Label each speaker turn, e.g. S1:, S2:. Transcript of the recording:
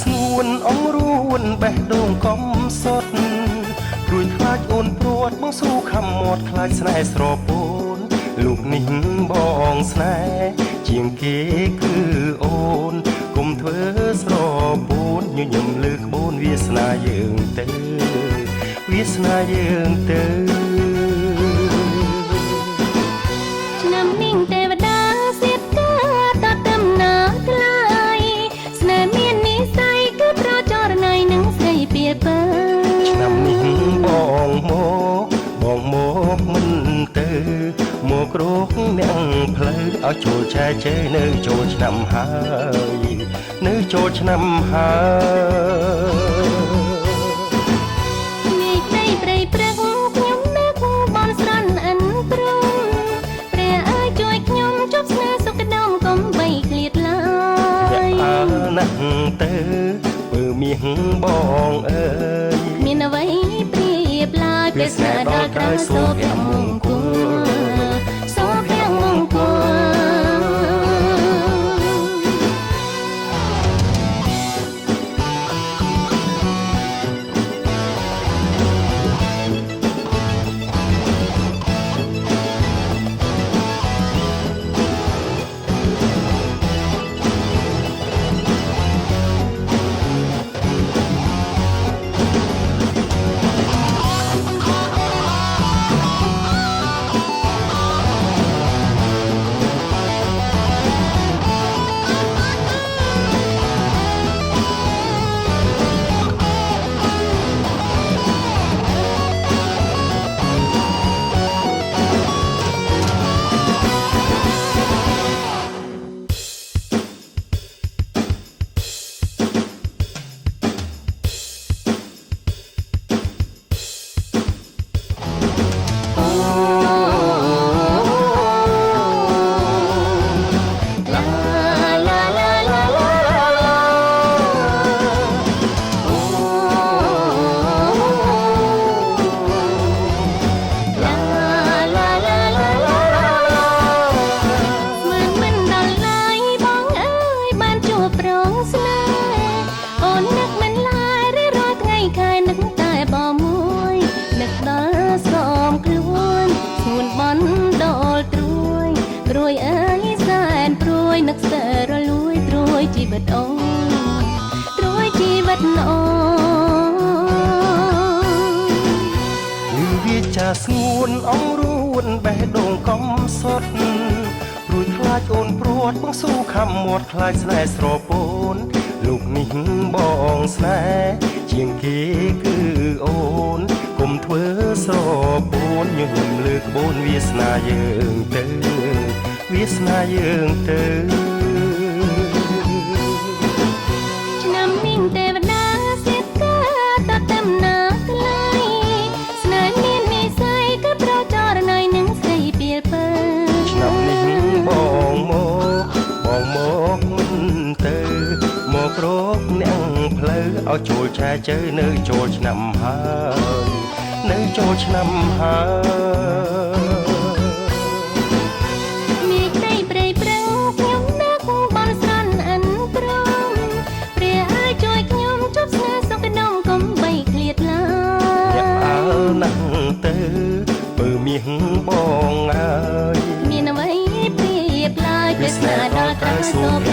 S1: ស្ងួនអងរួនបេះដូងកំសត់រួចខ្លាចអូនព្រួតបងស៊ូខំមាត់ខ្លាចស្នេហ៍ស្រពោនលោកនេះបងស្នេហ៍ជាងគេគឺអូនកុំធ្វើស្រពោនញញឹមលើក្បូនវាសនាយើងទៅវាសនាយើងទៅ
S2: ឆ្នាំនេះទេវតាសៀតកាតតំណាថ្លៃស្នេហ៍មាននិស័យគឺប្រចរណៃនឹងស្រីពៀពើ
S1: ឆ្នាំនេះបងមកមិនទៅមករកអ្នកផ្លូវឲ្យចូលចែកជើនៅចូលឆ្នាំហើយនៅចូលឆ្នាំហើយ
S2: នេះព្រៃព្រឹកខ្ញុំនឹកបនស្រន់អិនព្រមព្រះអើយជួយខ្ញុំជប់ស្នេហ៍សុខដុមកុំបីឃ្លាតឡើយ
S1: អើណាស់ទៅបើមាសបងអើយ
S2: មានអ្វីព្រៀបឡើយព្រះស្នេហ៍ដល់ក្រោយសូភមង្គលសូភមង្គលនឹកសែរលួយត្រួយជីវិតអូនត្រួយជីវិតអូ
S1: នវាចាស្ងួនអងរួនបេះដូងកំសត់រួចខ្លាចអូនព្រួតបងស៊ូខំមាត់ខ្លាចស្នេហ៍ស្រពោនលោកនេះបងស្នេហ៍ជាងគេគឺអូនកុំធ្វើស្រពោនញញឹមលើក្បូនវាសនាយើងទៅវាសនាយើងទៅ
S2: ឆ្នាំនេះទេវតាសៀតកាតតំណាថ្លៃស្នេហ៍មាននិស័យគឺប្រចរណៃនឹងស្រីពៀពើ
S1: ឆ្នាំនេះបងមកមិនទៅមករកអ្នកផ្លូវឲ្យចូលឆែជើនៅចូលឆ្នាំហើយនៅចូលឆ្នាំហើយ
S2: បងអើយមានអ្វីព្រៀបឡើយព្រះស្នេហ៍ដល់ក្រោយសូ